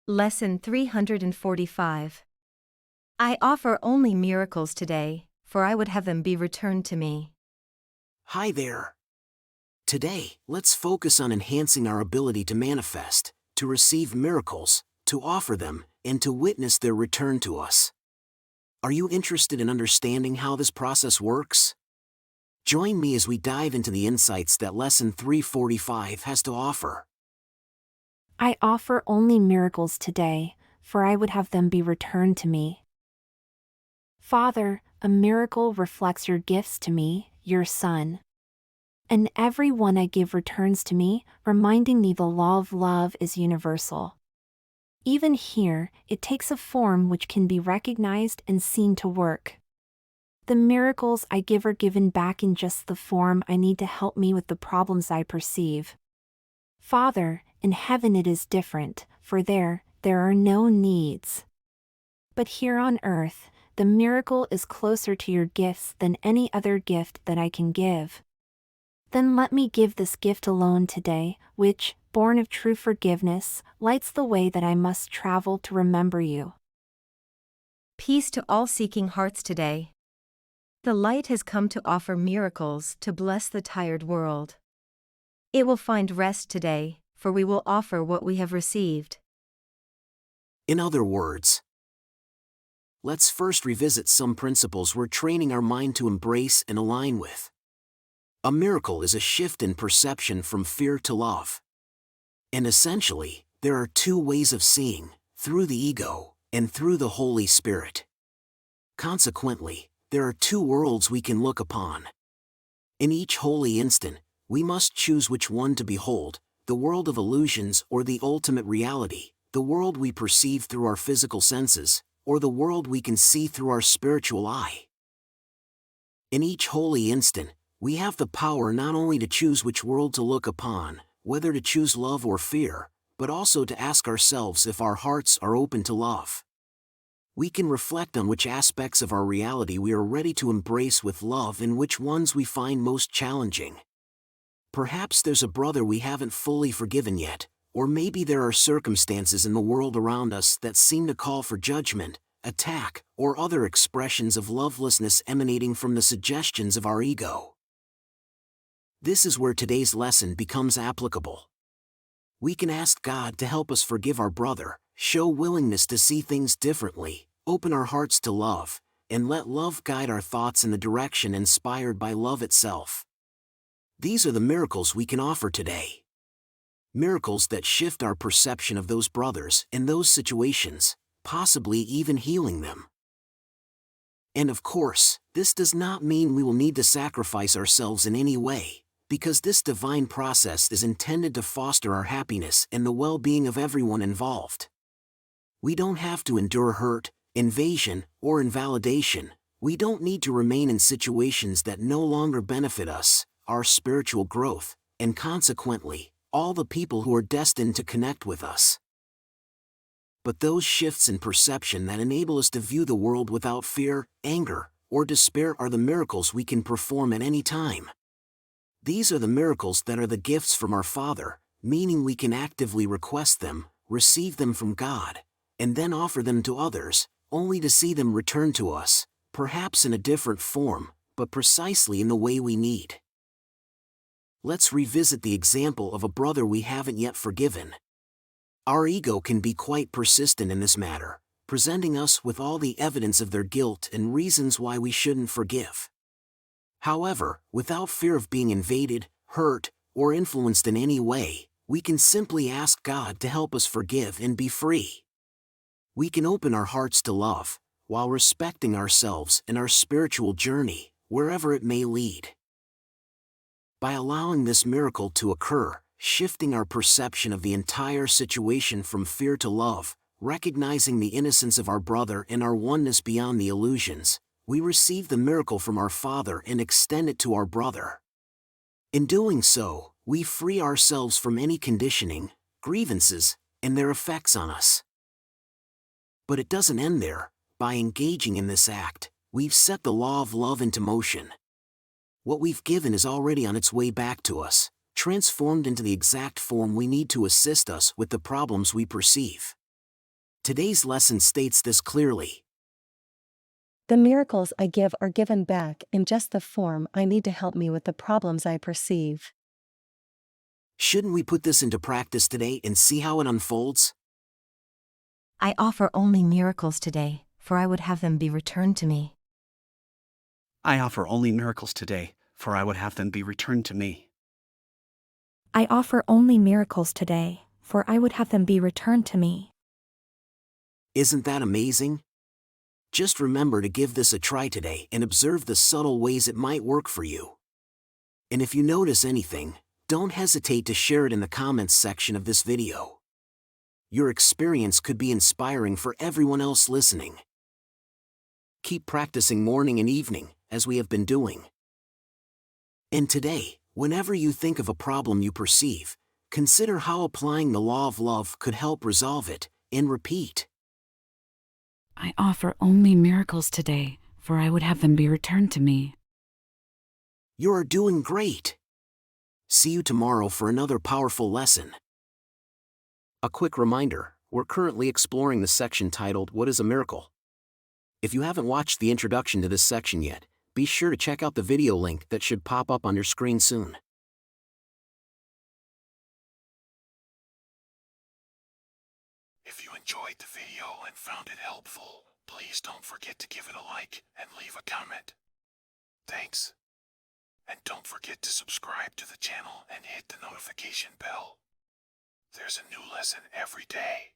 Lesson 345. I offer only miracles today, for I would have them be returned to me. Hi there. Today, let's focus on enhancing our ability to manifest, to receive miracles, to offer them, and to witness their return to us. Are you interested in understanding how this process works? Join me as we dive into the insights that Lesson 345 has to offer. I offer only miracles today, for I would have them be returned to me. Father, a miracle reflects your gifts to me, your Son. And every one I give returns to me, reminding me the law of love is universal. Even here, it takes a form which can be recognized and seen to work. The miracles I give are given back in just the form I need to help me with the problems I perceive. Father, in heaven it is different, for there are no needs. But here on earth, the miracle is closer to your gifts than any other gift that I can give. Then let me give this gift alone today, which, born of true forgiveness, lights the way that I must travel to remember you. Peace to all seeking hearts today. The light has come to offer miracles to bless the tired world. It will find rest today, for we will offer what we have received. In other words, let's first revisit some principles we're training our mind to embrace and align with. A miracle is a shift in perception from fear to love. And essentially, there are two ways of seeing, through the ego, and through the Holy Spirit. Consequently, there are two worlds we can look upon. In each holy instant, we must choose which one to behold, the world of illusions or the ultimate reality, the world we perceive through our physical senses, or the world we can see through our spiritual eye. In each holy instant, we have the power not only to choose which world to look upon, whether to choose love or fear, but also to ask ourselves if our hearts are open to love. We can reflect on which aspects of our reality we are ready to embrace with love and which ones we find most challenging. Perhaps there's a brother we haven't fully forgiven yet, or maybe there are circumstances in the world around us that seem to call for judgment, attack, or other expressions of lovelessness emanating from the suggestions of our ego. This is where today's lesson becomes applicable. We can ask God to help us forgive our brother, show willingness to see things differently, open our hearts to love, and let love guide our thoughts in the direction inspired by love itself. These are the miracles we can offer today. Miracles that shift our perception of those brothers and those situations, possibly even healing them. And of course, this does not mean we will need to sacrifice ourselves in any way, because this divine process is intended to foster our happiness and the well-being of everyone involved. We don't have to endure hurt, invasion, or invalidation. We don't need to remain in situations that no longer benefit us, our spiritual growth, and consequently, all the people who are destined to connect with us. But those shifts in perception that enable us to view the world without fear, anger, or despair are the miracles we can perform at any time. These are the miracles that are the gifts from our Father, meaning we can actively request them, receive them from God, and then offer them to others, only to see them return to us, perhaps in a different form, but precisely in the way we need. Let's revisit the example of a brother we haven't yet forgiven. Our ego can be quite persistent in this matter, presenting us with all the evidence of their guilt and reasons why we shouldn't forgive. However, without fear of being invaded, hurt, or influenced in any way, we can simply ask God to help us forgive and be free. We can open our hearts to love, while respecting ourselves and our spiritual journey, wherever it may lead. By allowing this miracle to occur, shifting our perception of the entire situation from fear to love, recognizing the innocence of our brother and our oneness beyond the illusions, we receive the miracle from our Father and extend it to our brother. In doing so, we free ourselves from any conditioning, grievances, and their effects on us. But it doesn't end there. By engaging in this act, we've set the law of love into motion. What we've given is already on its way back to us, transformed into the exact form we need to assist us with the problems we perceive. Today's lesson states this clearly. The miracles I give are given back in just the form I need to help me with the problems I perceive. Shouldn't we put this into practice today and see how it unfolds? I offer only miracles today, for I would have them be returned to me. I offer only miracles today, for I would have them be returned to me. I offer only miracles today, for I would have them be returned to me. Isn't that amazing? Just remember to give this a try today and observe the subtle ways it might work for you. And if you notice anything, don't hesitate to share it in the comments section of this video. Your experience could be inspiring for everyone else listening. Keep practicing morning and evening, as we have been doing. And today, whenever you think of a problem you perceive, consider how applying the law of love could help resolve it, and repeat. I offer only miracles today, for I would have them be returned to me. You're doing great. See you tomorrow for another powerful lesson. A quick reminder, we're currently exploring the section titled, What is a Miracle? If you haven't watched the introduction to this section yet, be sure to check out the video link that should pop up on your screen soon. If you enjoyed the video and found it helpful, please don't forget to give it a like and leave a comment. Thanks. And don't forget to subscribe to the channel and hit the notification bell. There's a new lesson every day.